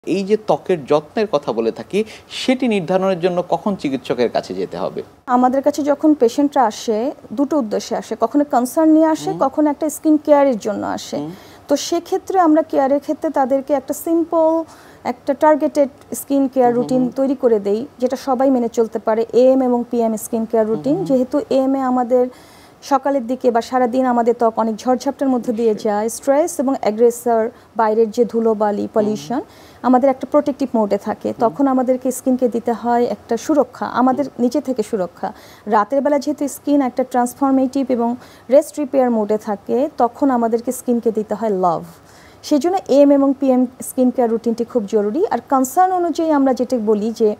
এই যে ত্বকের যত্নের কথা বলে থাকি সেটি নির্ধারণের জন্য কখন চিকিৎসকের কাছে যেতে হবে? আমাদের কাছে যখন পেশেন্টরা আসে দুটো উদ্দেশ্যে আসে, কখনো কনসার্ন নিয়ে আসে, কখনো একটা স্কিন কেয়ারের জন্য আসে। তো সেক্ষেত্রে আমরা কেয়ারের ক্ষেত্রে তাদেরকে একটা সিম্পল একটা টার্গেটেড স্কিন কেয়ার রুটিন তৈরি করে দেই, যেটা সবাই মেনে চলতে পারে। AM এবং PM স্কিন কেয়ার রুটিন, যেহেতু AM এ আমাদের সকালের দিকে বা সারাদিন আমাদের ত্বক অনেক ঝড়ঝাপটার মধ্যে দিয়ে যায়, স্ট্রেস এবং অ্যাগ্রেসর, বাইরের যে ধুলোবালি পলিউশন আমাদের একটা প্রোটেক্টিভ মোডে থাকে, তখন আমাদেরকে স্কিনকে দিতে হয় একটা সুরক্ষা, আমাদের নিচে থেকে সুরক্ষা। রাতের বেলা যেহেতু স্কিন একটা ট্রান্সফরমেটিভ এবং রেস্ট রিপেয়ার মোডে থাকে, তখন আমাদেরকে স্কিনকে দিতে হয় লাভ। সেই জন্য AM এবং PM স্কিন কেয়ার রুটিনটি খুব জরুরি। আর কনসার্ন অনুযায়ী আমরা যেটা বলি যে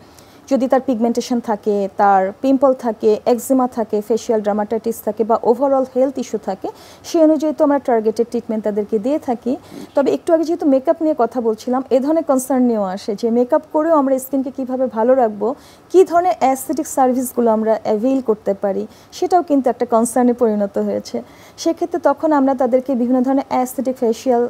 যদি তার পিগমেন্টেশন থাকে, তার পিম্পল থাকে, একজিমা থাকে, ফেশিয়াল ডার্মাটাইটিস থাকে বা ওভারঅল হেলথ ইস্যু থাকে, সেই অনুযায়ী তো আমরা টার্গেটেড ট্রিটমেন্ট তাদেরকে দিয়ে থাকি। তবে একটু আগে যেহেতু মেকআপ নিয়ে কথা বলছিলাম, এ ধরনের কনসার্ন নিয়েও আসে যে মেকআপ করেও আমরা স্কিনকে কীভাবে ভালো রাখবো, কী ধরনের অ্যাস্থেটিক সার্ভিসগুলো আমরা অ্যাভেইল করতে পারি, সেটাও কিন্তু একটা কনসার্নে পরিণত হয়েছে। সেক্ষেত্রে তখন আমরা তাদেরকে বিভিন্ন ধরনের অ্যাস্থেটিক ফেশিয়াল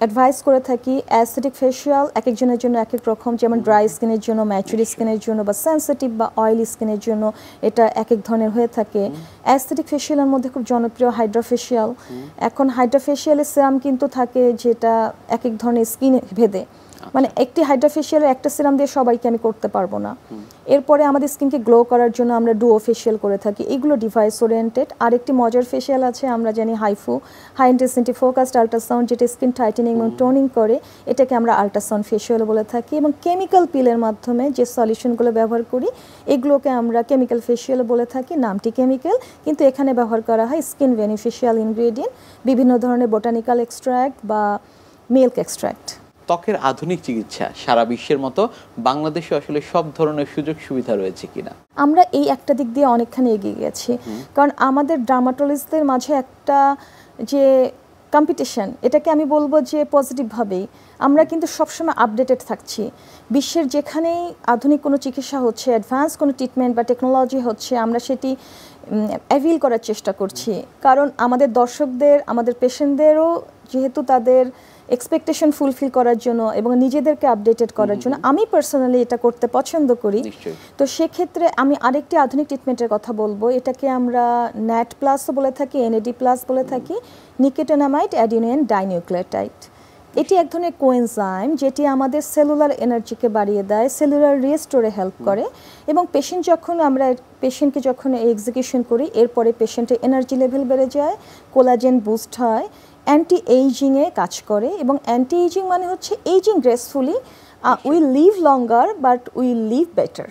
অ্যাডভাইস করে থাকি। অ্যাস্থেটিক ফেশিয়াল এক একজনের জন্য এক এক রকম, যেমন ড্রাই স্কিনের জন্য, ম্যাচুরি স্কিনের জন্য বা সেন্সিটিভ বা অয়েলি স্কিনের জন্য এটা এক এক ধরনের হয়ে থাকে। অ্যাস্থেটিক ফেশিয়ালের মধ্যে খুব জনপ্রিয় হাইড্রা ফেশিয়াল। এখন হাইড্রা ফেশিয়ালের সিরাম কিন্তু থাকে যেটা এক এক ধরনের স্কিন ভেদে, মানে একটি হাইড্রা ফেশিয়ালের একটা সিরাম দিয়ে সবাইকে আমি করতে পারবো না। এরপরে আমাদের স্কিনকে গ্লো করার জন্য আমরা ডুও ফেশিয়াল করে থাকি, এগুলো ডিভাইস ওরিয়েন্টেড। আরেকটি মজার ফেশিয়াল আছে, আমরা জানি HIFU, high intensity focused ultrasound, যেটা স্কিন টাইটেনিং এবং টোনিং করে, এটাকে আমরা আল্ট্রাসাউন্ড ফেশিয়াল বলে থাকি। এবং কেমিক্যাল পিলের মাধ্যমে যে সলিউশনগুলো ব্যবহার করি, এগুলোকে আমরা কেমিক্যাল ফেশিয়াল বলে থাকি। নামটি কেমিক্যাল, কিন্তু এখানে ব্যবহার করা হয় স্কিন বেনিফিশিয়াল ইনগ্রেডিয়েন্ট, বিভিন্ন ধরনের বোটানিক্যাল এক্সট্র্যাক্ট বা মিল্ক এক্সট্র্যাক্ট। ত্বকের আধুনিক চিকিৎসা সারা বিশ্বের মতো বাংলাদেশে আসলে সব ধরনের সুযোগ সুবিধা রয়েছে কিনা? আমরা এই একটা দিক দিয়ে অনেকখানি এগিয়ে গেছি, কারণ আমাদের ডার্মাটোলজিস্টদের মাঝে একটা যে কম্পিটিশন, এটাকে আমি বলবো যে পজিটিভভাবেই। আমরা কিন্তু সবসময় আপডেটেড থাকছি। বিশ্বের যেখানেই আধুনিক কোনো চিকিৎসা হচ্ছে, অ্যাডভান্স কোনো ট্রিটমেন্ট বা টেকনোলজি হচ্ছে, আমরা সেটি অ্যাভিল করার চেষ্টা করছি। কারণ আমাদের দর্শকদের, আমাদের পেশেন্টদেরও যেহেতু তাদের এক্সপেকটেশন ফুলফিল করার জন্য এবং নিজেদেরকে আপডেটেড করার জন্য আমি পার্সোনালি এটা করতে পছন্দ করি। তো সেক্ষেত্রে আমি আরেকটি আধুনিক ট্রিটমেন্টের কথা বলবো, এটাকে আমরা NAT প্লাসও বলে থাকি, NAD প্লাস বলে থাকি, নিকোটিনামাইড অ্যাডিনোয়েন ডাইনিউক্লিওটাইড। এটি এক ধরনের কোএনজাইম যেটি আমাদের সেলুলার এনার্জিকে বাড়িয়ে দেয়, সেলুলার রিস্টোরে হেল্প করে। এবং পেশেন্টকে যখন এক্সিকিউশন করি, এরপরে পেশেন্টের এনার্জি লেভেল বেড়ে যায়, কোলাজেন বুস্ট হয়, অ্যান্টি এইজিংয়ে কাজ করে। এবং অ্যান্টি এইজিং মানে হচ্ছে ageing gracefully, we live longer but we live better.